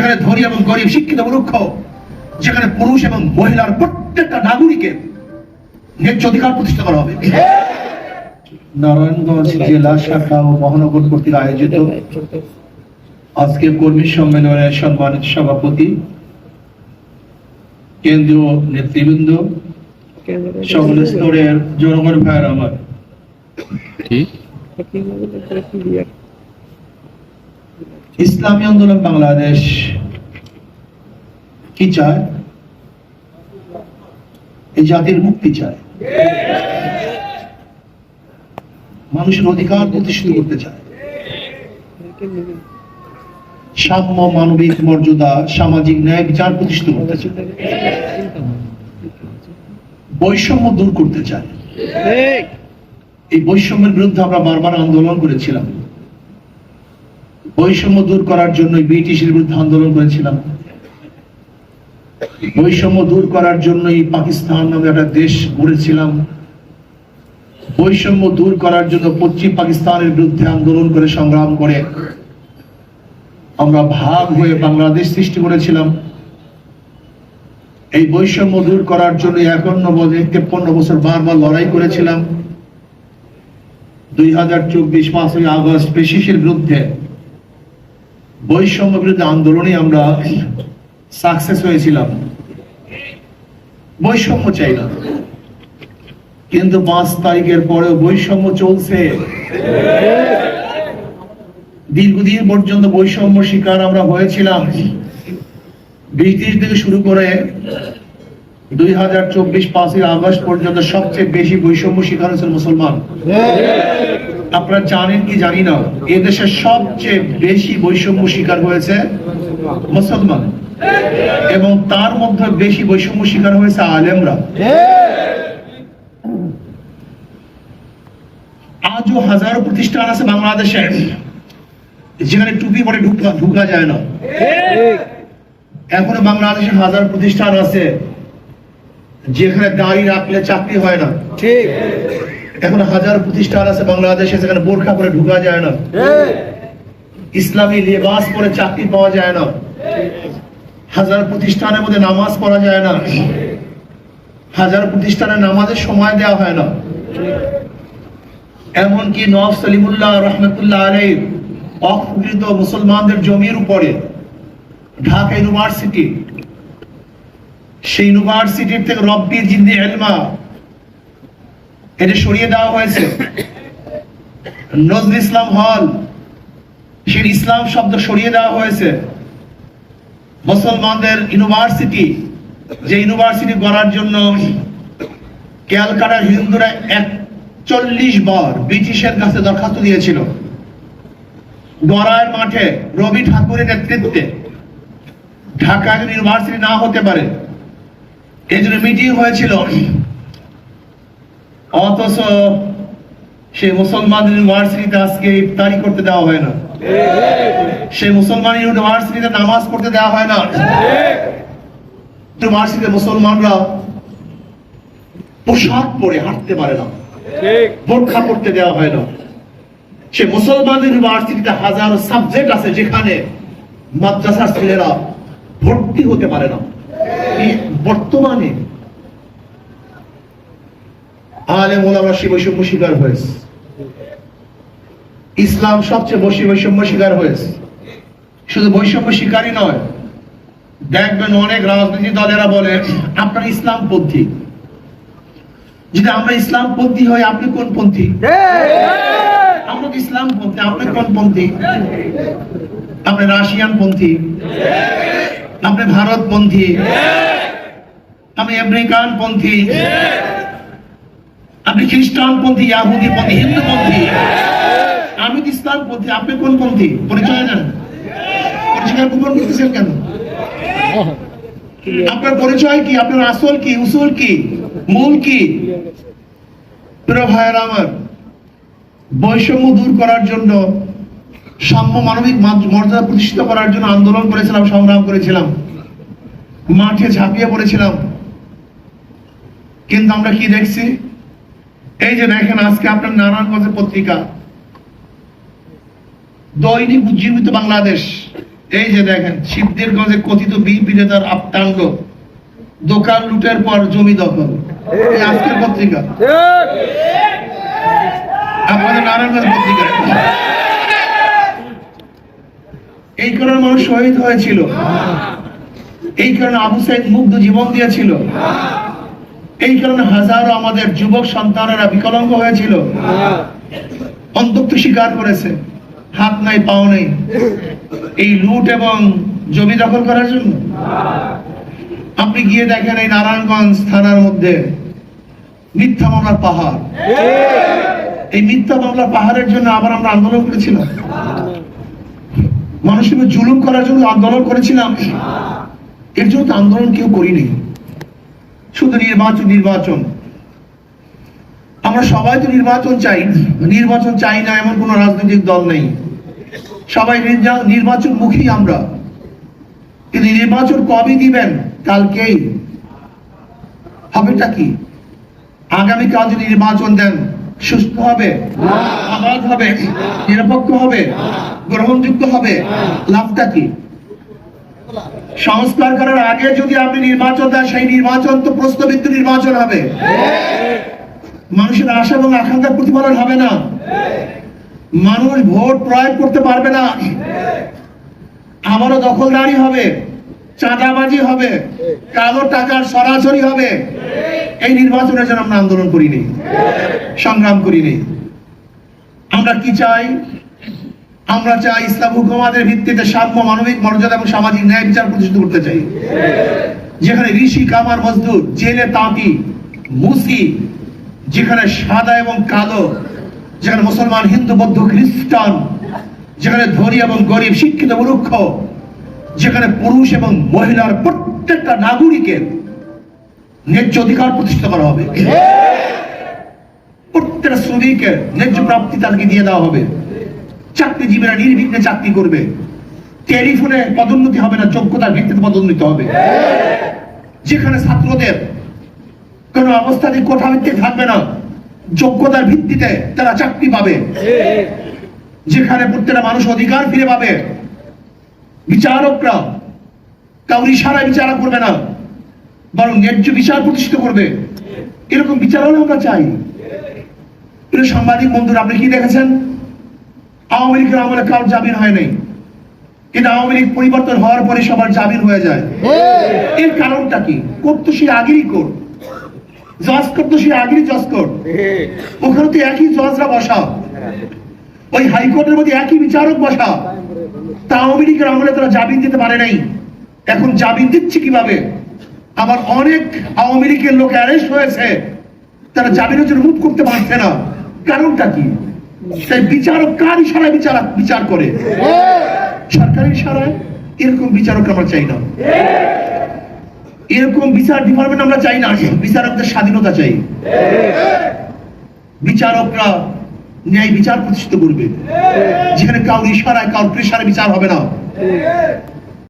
যেখানে ধনী এবং গরিব, শিক্ষিত মূর্খ, যেখানে পুরুষ এবং মহিলার প্রত্যেকটা নাগরিকের ন্যায্য অধিকার প্রতিষ্ঠা করা হবে। নারায়ণগঞ্জ জেলা শাখা ও মহানগর কর্তৃক আয়োজিত আজকে কর্মী সম্মেলনের সম্মানিত সভাপতি, কেন্দ্রীয় নেতৃবৃন্দ, সকল স্তরের জনগণ ভাইয়ের আমার, ইসলামী আন্দোলন বাংলাদেশ কি চায়? এই জাতির মুক্তি চায়, মানুষের অধিকার প্রতিষ্ঠিত করতে চায়, সাম্য, মানবিক মর্যাদা, সামাজিক ন্যায় বিচার প্রতিষ্ঠিত করতে চায়, বৈষম্য দূর করতে চায়। এই বৈষম্যের বিরুদ্ধে আমরা বারবার আন্দোলন করেছিলাম। বৈষম্য দূর করার জন্য ব্রিটিশের বিরুদ্ধে আন্দোলন করেছিলাম। বৈষম্য দূর করার জন্যই পাকিস্তান নামে একটা দেশ গড়েছিলাম। বৈষম্য দূর করার জন্য পশ্চিম পাকিস্তানের বিরুদ্ধে আন্দোলন করে, সংগ্রাম করে আমরা ভাগ হয়ে বাংলাদেশ সৃষ্টি করেছিলাম। এই বৈষম্য দূর করার জন্য 53 বছর বারবার লড়াই করেছিলাম। 2024 5ই আগস্ট ব্রিটিশের বিরুদ্ধে বৈষম্য বিরুদ্ধে আন্দোলনে আমরা সাকসেস হয়েছিলাম। বৈষম্য চাই না, কিন্তু 5 তারিখের পরেও বৈষম্য চলছে। দীর্ঘদিন পর্যন্ত বৈষম্য শিকার আমরা হয়েছিলাম। ব্রিটিশ থেকে শুরু করে 2024 5ই আগস্ট পর্যন্ত সবচেয়ে বেশি বৈষম্য শিকার হয়েছে মুসলমান। আপনারা জানেন কি জানি না, এদেশের সবচেয়ে বেশি বৈষম্য শিকার হয়েছে মুসলমান, এবং তার মধ্যে বেশি বৈষম্য শিকার হয়েছে আলেমরা। আজও হাজারো প্রতিষ্ঠান আছে বাংলাদেশে যেখানে টুপি পরে ঢুকা যায় না। এখনো বাংলাদেশে হাজার প্রতিষ্ঠান আছে যেখানে দাড়ি রাখলে চাকরি হয় না। ঠিক, এখন হাজার প্রতিষ্ঠান আছে বাংলাদেশে যেখানে বোরখা পরে ঢুকা যায় না, ইসলামী লেবাস পরে চাকরি পাওয়া যায় না, হাজার প্রতিষ্ঠানের মধ্যে নামাজ পড়া যায় না, হাজার প্রতিষ্ঠানে নামাজের সময় দেওয়া হয় না। এমনকি নওয়াব সলিমুল্লাহ রহমতুল্লাহ আলাইহি অকৃত মুসলমানদের জমির উপরে ঢাকা ইউনিভার্সিটি, সেই ইউনিভার্সিটির থেকে রব্বি জিন্দি ইলমা এটা সরিয়ে দেওয়া হয়েছে। নজরুল ইসলাম হল, সেই ইসলাম শব্দ সরিয়ে দেওয়া হয়েছে। মুসলমানদের ইউনিভার্সিটি, যে ইউনিভার্সিটি গড়ার জন্য ক্যালকাটার হিন্দুরা 41 বার ব্রিটিশের কাছে দরখাস্ত দিয়েছিল। গড়ার মাঠে রবি ঠাকুরের নেতৃত্বে ঢাকা ইউনিভার্সিটি না হতে পারে, এই জন্য মিটিং হয়েছিল। অথচ সেই মুসলমান ইউনিভার্সিটিতে আজকে ইফতারি করতে দেওয়া হয় না, সেই মুসলমান ইউনিভার্সিটিতে নামাজ পড়তে দেওয়া হয় না, ইউনিভার্সিটিতে মুসলমানরা পোশাক পরে হাঁটতে পারে না, বোরখা পড়তে দেওয়া হয় না। সে মুসলমান ইউনিভার্সিটিতে হাজারো সাবজেক্ট আছে যেখানে মাদ্রাসার ছেলেরা ভর্তি হতে পারে না। বর্তমানে আলেম ওলামারা সেই বৈষম্য শিকার হয়েছে। ইসলাম সবচেয়ে বেশি বৈষম্য শিকার হয়েছে। শুধু বৈষম্য শিকারই নয়, দেখবেন অনেক রাজনৈতিক দলেরা বলে আপনার ইসলাম পন্থী। যদি আমরা ইসলাম পন্থী হই, আপনি কোন পন্থী? আমরা তো ইসলাম পন্থী, আপনি কোন পন্থী? আপনি রাশিয়ান পন্থী, আপনি ভারত পন্থী, আপনি আমেরিকান পন্থী, আপনি খ্রিস্টান পন্থী, ইহুদি পন্থী, হিন্দু পন্থী। আমি তো ইসলাম পন্থী, আপনি কোন পন্থী? পরিচয় দেন। পরিচয় গোপন করতেছেন কেন? আপনার পরিচয় কি? আপনার আসল কি? উসুল কি? মূল কি? প্রিয় ভাইয়েরা আমার, বৈষম্য দূর করার জন্য, সাম্য মানবিক মর্যাদা প্রতিষ্ঠিত করার জন্য আন্দোলন করেছিলাম, সংগ্রাম করেছিলাম, মাঠে ঝাঁপিয়ে পড়েছিলাম। কিন্তু আমরা কি দেখছি? এই যে দেখেন, আজকে আপনার নারায়ণগঞ্জের পত্রিকা দৈনিক উজ্জীবিত বাংলাদেশ, এই যে দেখেন শিবদেরগঞ্জে কথিত বিএনপি নেতার আপ্তাঙ্গ, দোকান লুটের পর জমি দখল, এই আজকের পত্রিকা, আপনাদের নারায়ণগঞ্জ পত্রিকা। এই কারণে মানুষ শহীদ হয়েছিল, এই কারণে আবু সাইদ মুগ্ধ জীবন দিয়েছিল, এই কারণে হাজারো আমাদের যুবক সন্তানেরা বিকলাঙ্গ হয়েছিল, অন্তত স্বীকার করেছে হাত নাই পাও নেই এই লুট এবং জমি দখল করার জন্য। আপনি গিয়ে দেখেন এই নারায়ণগঞ্জ থানার মধ্যে মিথ্যা মামলার পাহাড়, এই মিথ্যা মামলার পাহাড়ের জন্য আবার আমরা আন্দোলন করেছিলাম, মানুষের উপর জুলুম করার জন্য আন্দোলন করেছিলাম। এর জন্য তো আন্দোলন কেউ করিনি, শুধু নির্বাচন নির্বাচন। আমরা সবাই তো নির্বাচন চাই, নির্বাচন চাই না এমন কোন রাজনৈতিক দল নেই, সবাই নির্বাচন মুখী আমরা। কিন্তু নির্বাচন কবে দিবেন? কালকেই। হবেটা কি? আগামীকাল যদি নির্বাচন দেন সুস্থ হবে, অবাধ হবে, নিরপেক্ষ হবে, গ্রহণযোগ্য হবে, লাভটা কি? সংস্কার করার আগে যদি আপনি নির্বাচন দেন, সেই নির্বাচন তো প্রশ্নবিদ্ধ নির্বাচন হবে, মানুষের আশা এবং আকাঙ্ক্ষার প্রতিফলন হবে না, মানুষ ভোট প্রয়োগ করতে পারবে না, আবারও দখলদারি হবে, চাঁদাবাজি হবে, কালো টাকার সরাসরি হবে। এই নির্বাচনের জন্য আমরা আন্দোলন করিনি, সংগ্রাম করিনি। আমরা কি চাই? আমরা চাই ইসলাম হুকুমাতের ভিত্তিতে সাম্য, মানবিক মর্যাদা এবং সামাজিক ন্যায় বিচার প্রতিষ্ঠিত করতে চাই, যেখানে ঋষি কামার মজদুর, জেলে তাঁতি, মুসি, যেখানে সাদা এবং কালো, যেখানে মুসলমান, হিন্দু, বৌদ্ধ, খ্রিস্টান, যেখানে ধনী এবং গরিব, শিক্ষিত, মূর্খ, যেখানে পুরুষ এবং মহিলার প্রত্যেকটা নাগরিকের ন্যায্য অধিকার প্রতিষ্ঠা করা হবে, প্রত্যেকটা শ্রমিকের ন্যায্য প্রাপ্তি তাদেরকে দিয়ে দেওয়া হবে, চাকরিজীবীরা নির্বিঘ্নে চাকরি করবে, টেলিফোনে পদোন্নতি হবে না, যোগ্যতার ভিত্তিতে পদোন্নতি হবে, যেখানে ছাত্রদের কোন অবস্থাতে কোঠা ভিত্তিক থাকবে না, যোগ্যতার ভিত্তিতে তারা চাকরি পাবে, যেখানে প্রত্যেকটা মানুষ অধিকার ফিরে পাবে, বিচারকরা কাউরি ইশারায় বিচার করবে না, বরং ন্যায্য বিচার প্রতিষ্ঠিত করবে। এরকম বিচার হলে আমরা চাই। সাংবাদিক বন্ধুরা, আপনি কি দেখেছেন? আওয়ামী লীগের আমলে কারোর জামিন হয় নাই, কিন্তু আওয়ামী লীগ পরিবর্তন হওয়ার পরে সবার জামিন হয়ে যায়। এর কারণটা কি? কোর্ট তো সেই আগেরই কোর্ট, জজ কোর্ট তো সেই আগেরই জজ কোর্ট, ওখানে তো একই জজরা বসা, ওই হাইকোর্টের মধ্যে একই বিচারক বসা। তা আওয়ামী লীগের আমলে তারা জামিন দিতে পারে নাই, এখন জামিন দিচ্ছে কিভাবে? আবার অনেক আওয়ামী লীগের লোক অ্যারেস্ট হয়েছে, তারা জামিনের জন্য মুভ করতে পারছে না। কারণটা কি? সেই বিচারক কার ইশারায় বিচার করে? সরকারি ইশারায়? এরকম বিচারক আমরা চাই না, এরকম বিচার ডিপার্টমেন্ট আমরা চাই না। বিচারকদের স্বাধীনতা চাই, বিচারকরা ন্যায় বিচার প্রতিষ্ঠিত করবে, যেখানে কাউর ইশারায়, কাউর প্রেসারে বিচার হবে না।